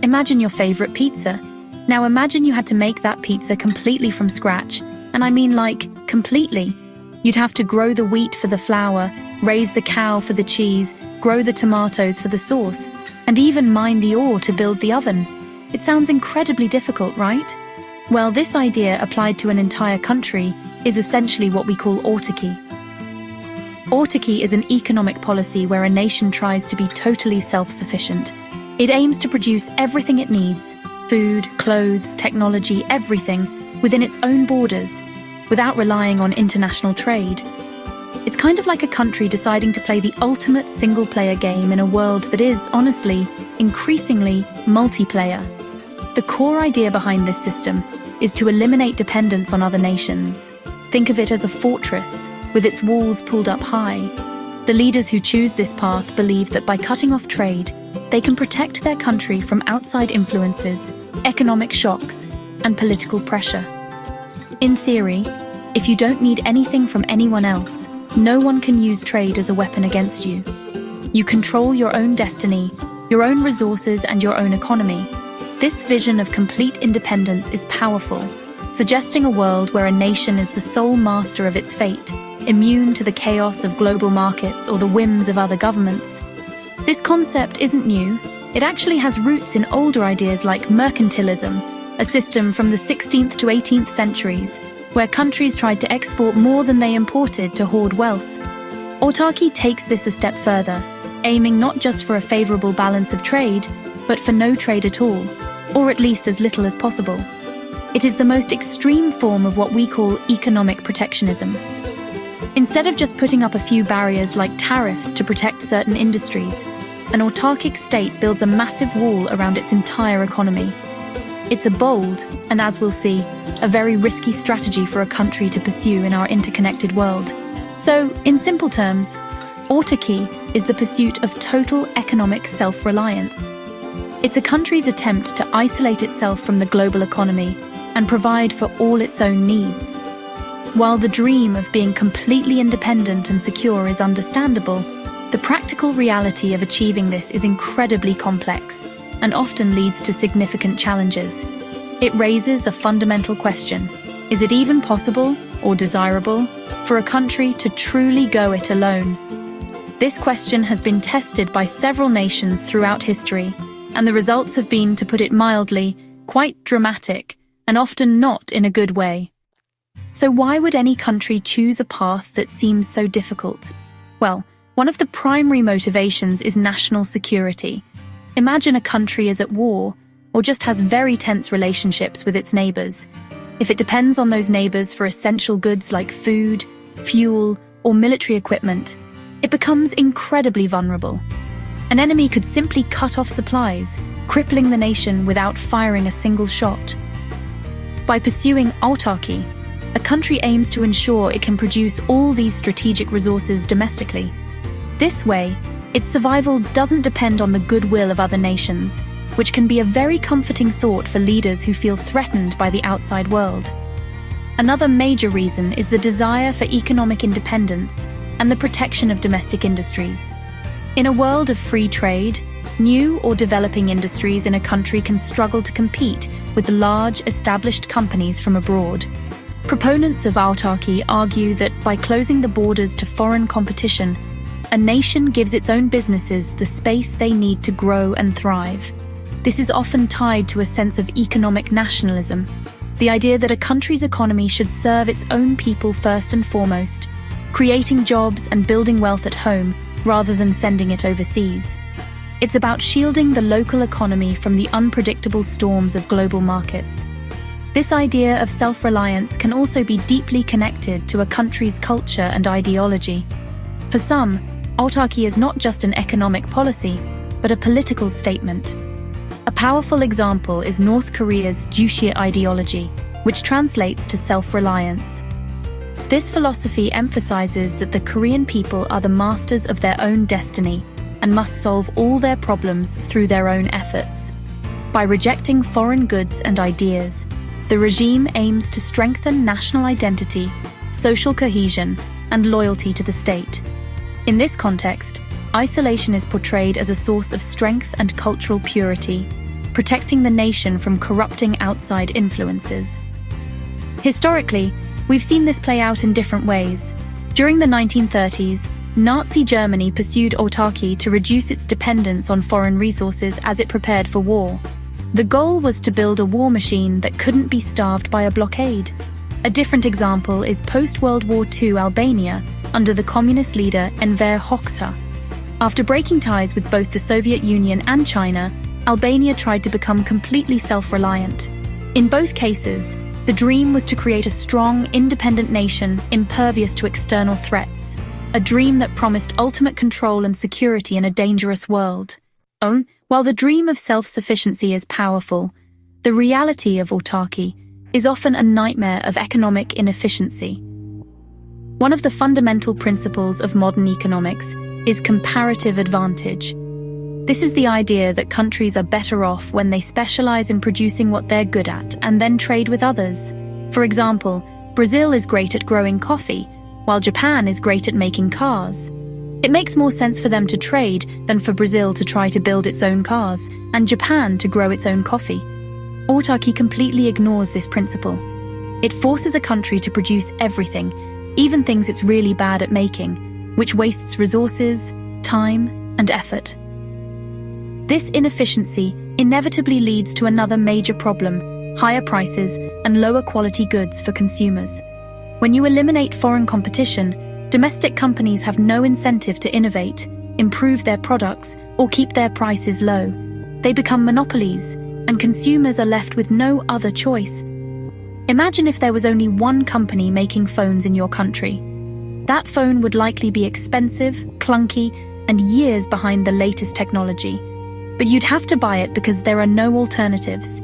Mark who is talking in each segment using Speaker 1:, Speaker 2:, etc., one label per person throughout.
Speaker 1: Imagine your favorite pizza. Now imagine you had to make that pizza completely from scratch, and I mean like, completely. You'd have to grow the wheat for the flour, raise the cow for the cheese, grow the tomatoes for the sauce, and even mine the ore to build the oven. It sounds incredibly difficult, right? Well, this idea applied to an entire country is essentially what we call autarky. Autarky is an economic policy where a nation tries to be totally self-sufficient. It aims to produce everything it needs, food, clothes, technology, everything, within its own borders, without relying on international trade. It's kind of like a country deciding to play the ultimate single-player game in a world that is, honestly, increasingly multiplayer. The core idea behind this system is to eliminate dependence on other nations. Think of it as a fortress, with its walls pulled up high. The leaders who choose this path believe that by cutting off trade, they can protect their country from outside influences, economic shocks, and political pressure. In theory, if you don't need anything from anyone else, no one can use trade as a weapon against you. You control your own destiny, your own resources, and your own economy. This vision of complete independence is powerful, suggesting a world where a nation is the sole master of its fate, immune to the chaos of global markets or the whims of other governments. This concept isn't new. It actually has roots in older ideas like mercantilism, a system from the 16th to 18th centuries, where countries tried to export more than they imported to hoard wealth. Autarky takes this a step further, aiming not just for a favorable balance of trade, but for no trade at all, or at least as little as possible. It is the most extreme form of what we call economic protectionism. Instead of just putting up a few barriers like tariffs to protect certain industries, an autarkic state builds a massive wall around its entire economy. It's a bold, and as we'll see, a very risky strategy for a country to pursue in our interconnected world. So, in simple terms, autarky is the pursuit of total economic self-reliance. It's a country's attempt to isolate itself from the global economy and provide for all its own needs. While the dream of being completely independent and secure is understandable, the practical reality of achieving this is incredibly complex and often leads to significant challenges. It raises a fundamental question: is it even possible or desirable for a country to truly go it alone? This question has been tested by several nations throughout history, and the results have been, to put it mildly, quite dramatic, and often not in a good way. So why would any country choose a path that seems so difficult? Well, one of the primary motivations is national security. Imagine a country is at war, or just has very tense relationships with its neighbors. If it depends on those neighbors for essential goods like food, fuel, or military equipment, it becomes incredibly vulnerable. An enemy could simply cut off supplies, crippling the nation without firing a single shot. By pursuing autarky, a country aims to ensure it can produce all these strategic resources domestically. This way, its survival doesn't depend on the goodwill of other nations, which can be a very comforting thought for leaders who feel threatened by the outside world. Another major reason is the desire for economic independence and the protection of domestic industries. In a world of free trade, new or developing industries in a country can struggle to compete with large, established companies from abroad. Proponents of autarky argue that by closing the borders to foreign competition, a nation gives its own businesses the space they need to grow and thrive. This is often tied to a sense of economic nationalism, the idea that a country's economy should serve its own people first and foremost, creating jobs and building wealth at home rather than sending it overseas. It's about shielding the local economy from the unpredictable storms of global markets. This idea of self-reliance can also be deeply connected to a country's culture and ideology. For some, autarky is not just an economic policy, but a political statement. A powerful example is North Korea's Juche ideology, which translates to self-reliance. This philosophy emphasizes that the Korean people are the masters of their own destiny and must solve all their problems through their own efforts. By rejecting foreign goods and ideas, the regime aims to strengthen national identity, social cohesion, and loyalty to the state. In this context, isolation is portrayed as a source of strength and cultural purity, protecting the nation from corrupting outside influences. Historically, we've seen this play out in different ways. During the 1930s, Nazi Germany pursued autarky to reduce its dependence on foreign resources as it prepared for war. The goal was to build a war machine that couldn't be starved by a blockade. A different example is post-World War II Albania under the communist leader Enver Hoxha. After breaking ties with both the Soviet Union and China, Albania tried to become completely self-reliant. In both cases, the dream was to create a strong, independent nation impervious to external threats, a dream that promised ultimate control and security in a dangerous world. While the dream of self-sufficiency is powerful, the reality of autarky is often a nightmare of economic inefficiency. One of the fundamental principles of modern economics is comparative advantage. This is the idea that countries are better off when they specialize in producing what they're good at and then trade with others. For example, Brazil is great at growing coffee, while Japan is great at making cars. It makes more sense for them to trade than for Brazil to try to build its own cars and Japan to grow its own coffee. Autarky completely ignores this principle. It forces a country to produce everything, even things it's really bad at making, which wastes resources, time, and effort. This inefficiency inevitably leads to another major problem: higher prices and lower quality goods for consumers. When you eliminate foreign competition, domestic companies have no incentive to innovate, improve their products, or keep their prices low. They become monopolies, and consumers are left with no other choice. Imagine if there was only one company making phones in your country. That phone would likely be expensive, clunky, and years behind the latest technology. But you'd have to buy it because there are no alternatives.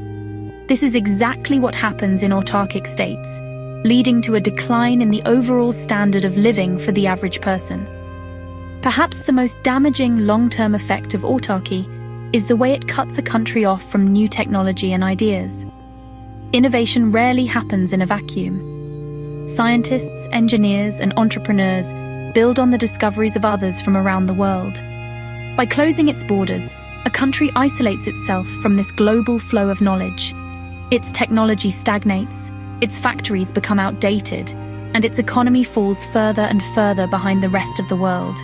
Speaker 1: This is exactly what happens in autarkic states, leading to a decline in the overall standard of living for the average person. Perhaps the most damaging long-term effect of autarky is the way it cuts a country off from new technology and ideas. Innovation rarely happens in a vacuum. Scientists, engineers, and entrepreneurs build on the discoveries of others from around the world. By closing its borders, a country isolates itself from this global flow of knowledge. Its technology stagnates, its factories become outdated, and its economy falls further and further behind the rest of the world.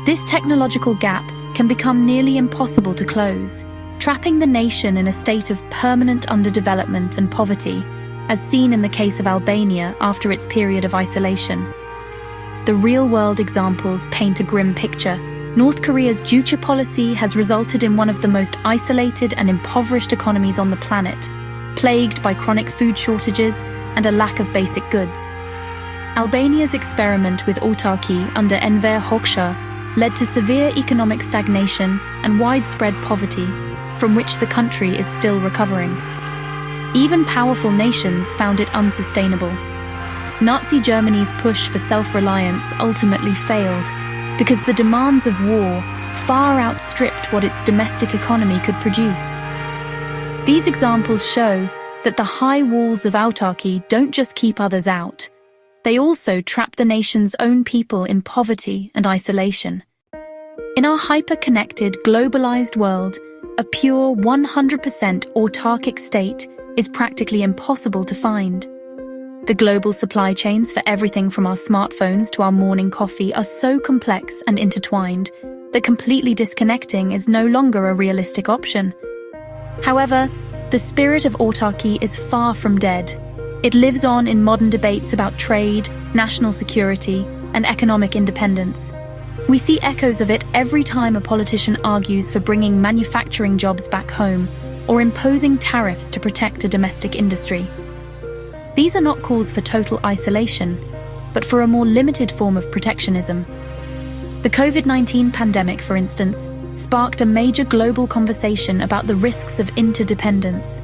Speaker 1: This technological gap can become nearly impossible to close, trapping the nation in a state of permanent underdevelopment and poverty, as seen in the case of Albania after its period of isolation. The real-world examples paint a grim picture. North Korea's Juche policy has resulted in one of the most isolated and impoverished economies on the planet, plagued by chronic food shortages and a lack of basic goods. Albania's experiment with autarky under Enver Hoxha led to severe economic stagnation and widespread poverty, from which the country is still recovering. Even powerful nations found it unsustainable. Nazi Germany's push for self-reliance ultimately failed because the demands of war far outstripped what its domestic economy could produce. These examples show that the high walls of autarky don't just keep others out, they also trap the nation's own people in poverty and isolation. In our hyper-connected, globalized world, a pure 100% autarkic state is practically impossible to find. The global supply chains for everything from our smartphones to our morning coffee are so complex and intertwined that completely disconnecting is no longer a realistic option. However, the spirit of autarky is far from dead. It lives on in modern debates about trade, national security, and economic independence. We see echoes of it every time a politician argues for bringing manufacturing jobs back home or imposing tariffs to protect a domestic industry. These are not calls for total isolation, but for a more limited form of protectionism. The COVID-19 pandemic, for instance, sparked a major global conversation about the risks of interdependence.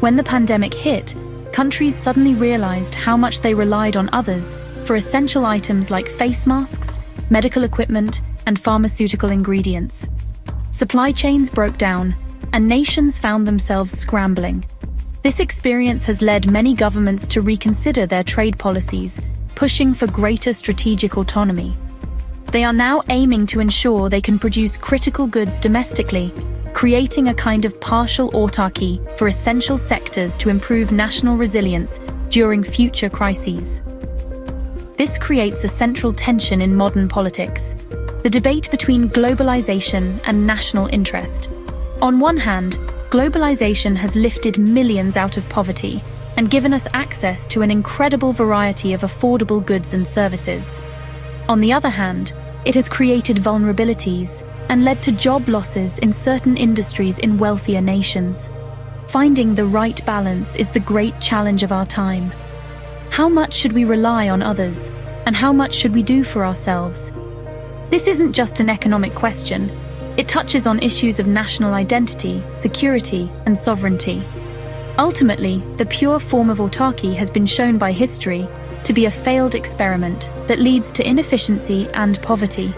Speaker 1: When the pandemic hit, countries suddenly realized how much they relied on others for essential items like face masks, medical equipment, and pharmaceutical ingredients. Supply chains broke down, and nations found themselves scrambling. This experience has led many governments to reconsider their trade policies, pushing for greater strategic autonomy. They are now aiming to ensure they can produce critical goods domestically, creating a kind of partial autarky for essential sectors to improve national resilience during future crises. This creates a central tension in modern politics, the debate between globalization and national interest. On one hand, globalization has lifted millions out of poverty and given us access to an incredible variety of affordable goods and services. On the other hand, it has created vulnerabilities and led to job losses in certain industries in wealthier nations. Finding the right balance is the great challenge of our time. How much should we rely on others, and how much should we do for ourselves? This isn't just an economic question. It touches on issues of national identity, security, and sovereignty. Ultimately, the pure form of autarky has been shown by history to be a failed experiment that leads to inefficiency and poverty.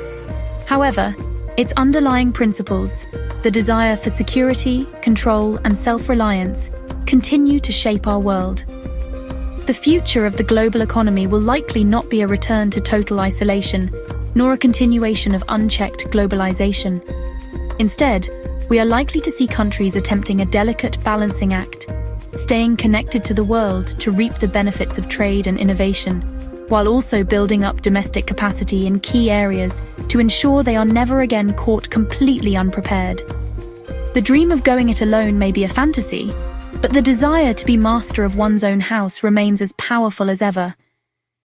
Speaker 1: However, its underlying principles, the desire for security, control, and self-reliance, continue to shape our world. The future of the global economy will likely not be a return to total isolation, nor a continuation of unchecked globalization. Instead, we are likely to see countries attempting a delicate balancing act, staying connected to the world to reap the benefits of trade and innovation, while also building up domestic capacity in key areas to ensure they are never again caught completely unprepared. The dream of going it alone may be a fantasy, but the desire to be master of one's own house remains as powerful as ever.